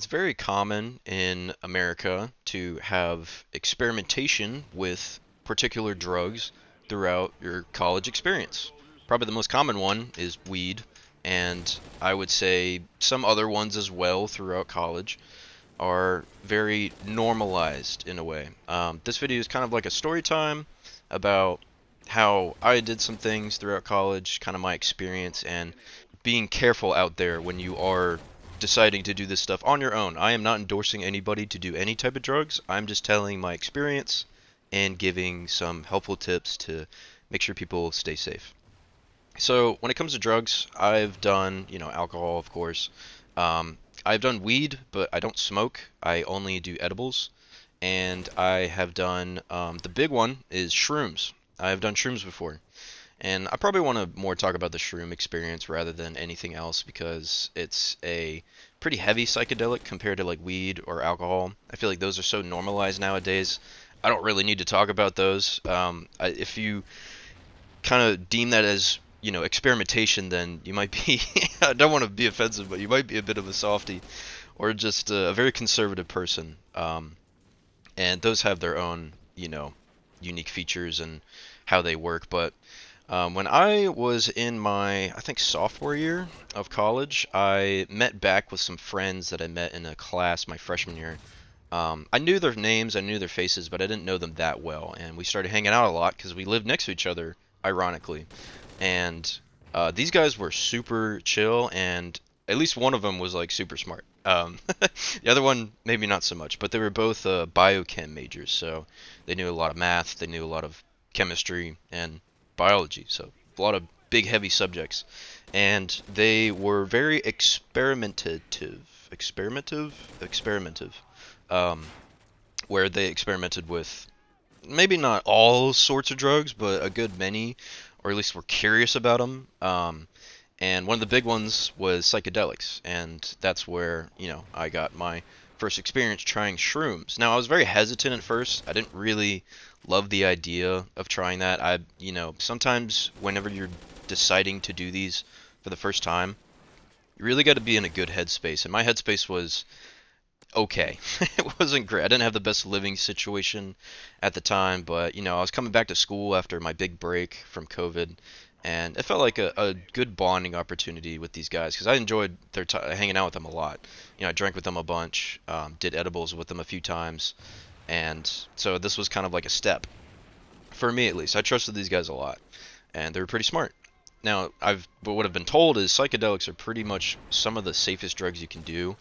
it's very common in America to have experimentation with particular drugs throughout your college experience. Probably the most common one is weed, and I would say some other ones as well throughout college are very normalized in a way. This video is kind of like a story time about how I did some things throughout college, kind of my experience, and being careful out there when you are deciding to do this stuff on your own. I am not endorsing anybody to do any type of drugs. I'm just telling my experience and giving some helpful tips to make sure people stay safe. So when it comes to drugs, I've done, alcohol, of course. I've done weed, but I don't smoke. I only do edibles. And I have done, the big one is shrooms. I've done shrooms before. And I probably want to more talk about the shroom experience rather than anything else because it's a pretty heavy psychedelic compared to like weed or alcohol. I feel like those are so normalized nowadays. I don't really need to talk about those. If you kind of deem that as experimentation, then you might be I don't want to be offensive, but you might be a bit of a softie or just a very conservative person. And those have their own unique features and how they work. But when I was in my, I think, sophomore year of college, I met back with some friends that I met in a class my freshman year. I knew their names, I knew their faces, but I didn't know them that well. And we started hanging out a lot because we lived next to each other, ironically. And these guys were super chill, and at least one of them was like super smart. The other one, maybe not so much, but they were both biochem majors, so they knew a lot of math, they knew a lot of chemistry and biology, so a lot of big, heavy subjects. And they were very experimentative, um, where they experimented with maybe not all sorts of drugs, but a good many, or at least were curious about them. And one of the big ones was psychedelics, and that's where, I got my first experience trying shrooms. Now, I was very hesitant at first. I didn't really love the idea of trying that. Sometimes whenever you're deciding to do these for the first time, you really got to be in a good headspace. And my headspace was okay. It wasn't great. I didn't have the best living situation at the time, but I was coming back to school after my big break from COVID, and it felt like a good bonding opportunity with these guys because I enjoyed hanging out with them a lot. I drank with them a bunch, did edibles with them a few times, and so this was kind of like a step for me at least. I trusted these guys a lot, and they were pretty smart. Now, but what I've been told is psychedelics are pretty much some of the safest drugs you can do,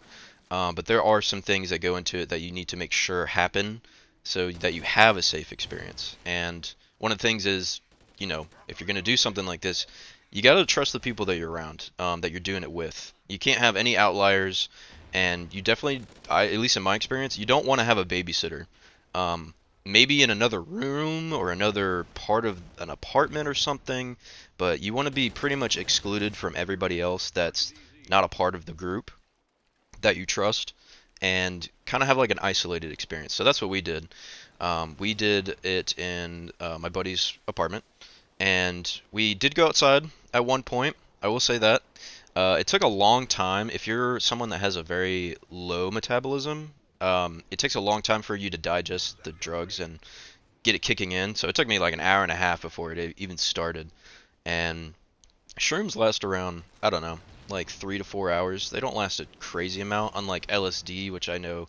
but there are some things that go into it that you need to make sure happen so that you have a safe experience. And one of the things is, if you're going to do something like this, you got to trust the people that you're around, that you're doing it with. You can't have any outliers, and you definitely, at least in my experience, you don't want to have a babysitter. Maybe in another room or another part of an apartment or something, but you want to be pretty much excluded from everybody else that's not a part of the group that you trust and kind of have like an isolated experience. So that's what we did. We did it in my buddy's apartment, and we did go outside at one point. I will say that. It took a long time. If you're someone that has a very low metabolism, it takes a long time for you to digest the drugs and get it kicking in. So it took me like an hour and a half before it even started. And shrooms last around, I don't know, like 3 to 4 hours. They don't last a crazy amount, unlike LSD, which I know,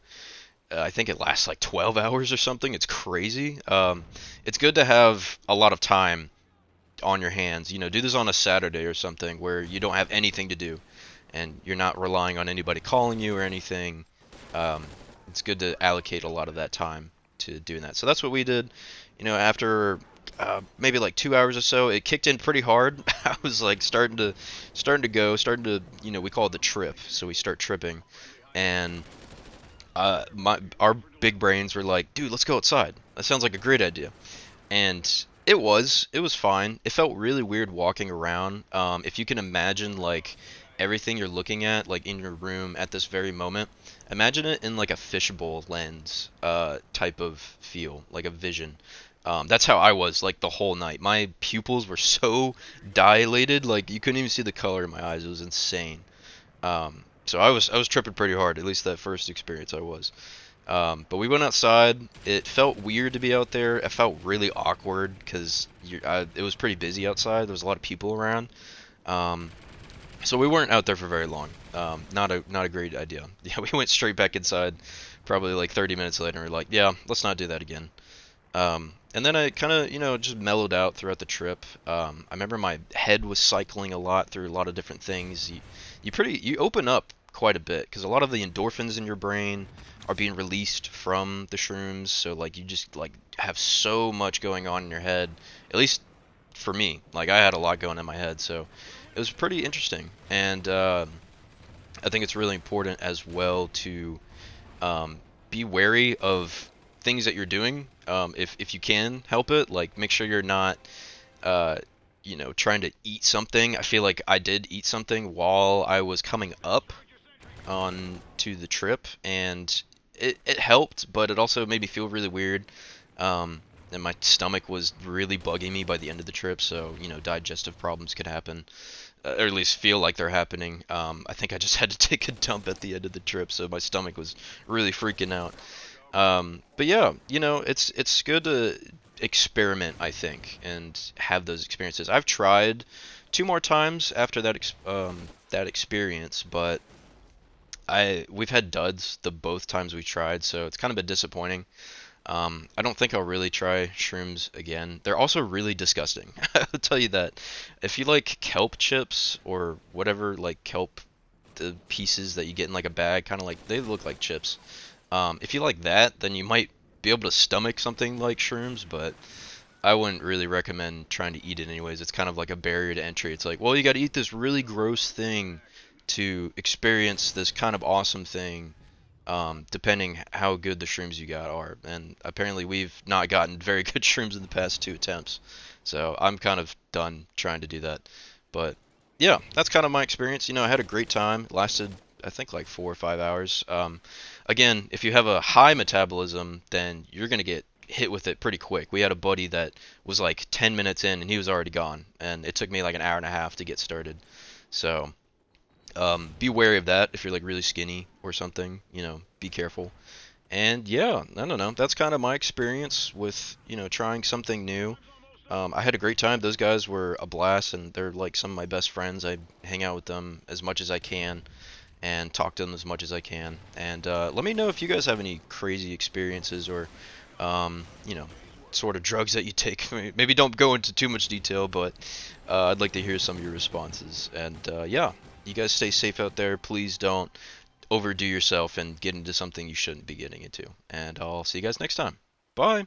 I think it lasts like 12 hours or something. It's crazy. It's good to have a lot of time on your hands. Do this on a Saturday or something where you don't have anything to do and you're not relying on anybody calling you or anything. Um, it's good to allocate a lot of that time to doing that. So that's what we did. After maybe like 2 hours or so, it kicked in pretty hard. I was like starting to we call it the trip. So we start tripping, and our big brains were like, dude, let's go outside. That sounds like a great idea. And it was fine. It felt really weird walking around. If you can imagine like everything you're looking at like in your room at this very moment, imagine it in like a fishbowl lens type of feel, like a vision. That's how I was like the whole night. My pupils were so dilated, like you couldn't even see the color in my eyes. It was insane. So I was tripping pretty hard. At least that first experience I was. But we went outside. It felt weird to be out there. It felt really awkward because it was pretty busy outside. There was a lot of people around. Um, so we weren't out there for very long. Not a great idea. Yeah, we went straight back inside. Probably like 30 minutes later, and we're like, yeah, let's not do that again. And then I kind of, just mellowed out throughout the trip. I remember my head was cycling a lot through a lot of different things. You open up quite a bit because a lot of the endorphins in your brain are being released from the shrooms. So like you just like have so much going on in your head. At least for me, like I had a lot going in my head. So it was pretty interesting. And I think it's really important as well to be wary of things that you're doing. If you can help it, like make sure you're not, uh, trying to eat something. I feel like I did eat something while I was coming up on to the trip, and it helped, but it also made me feel really weird. And my stomach was really bugging me by the end of the trip, so digestive problems could happen, or at least feel like they're happening. I think I just had to take a dump at the end of the trip, so my stomach was really freaking out. But yeah, it's good to experiment, I think, and have those experiences. I've tried two more times after that experience, but we've had duds the both times we tried, so it's kind of been disappointing. I don't think I'll really try shrooms again. They're also really disgusting. I'll tell you that. If you like kelp chips or whatever, like kelp, the pieces that you get in like a bag, kind of like they look like chips. If you like that, then you might be able to stomach something like shrooms, but I wouldn't really recommend trying to eat it anyways. It's kind of like a barrier to entry. It's like, well, you got to eat this really gross thing to experience this kind of awesome thing, depending how good the shrooms you got are. And apparently, we've not gotten very good shrooms in the past two attempts. So I'm kind of done trying to do that. But yeah, that's kind of my experience. I had a great time. It lasted, I think, like 4 or 5 hours. Again, if you have a high metabolism, then you're gonna get hit with it pretty quick. We had a buddy that was like 10 minutes in and he was already gone, and it took me like an hour and a half to get started. So be wary of that if you're like really skinny or something. Be careful. And yeah, I don't know. That's kind of my experience with trying something new. I had a great time. Those guys were a blast, and they're like some of my best friends. I hang out with them as much as I can and talk to them as much as I can. And let me know if you guys have any crazy experiences or, um, you know, sort of drugs that you take. Maybe don't go into too much detail, but I'd like to hear some of your responses. And yeah, you guys stay safe out there. Please don't overdo yourself and get into something you shouldn't be getting into. And I'll see you guys next time. Bye.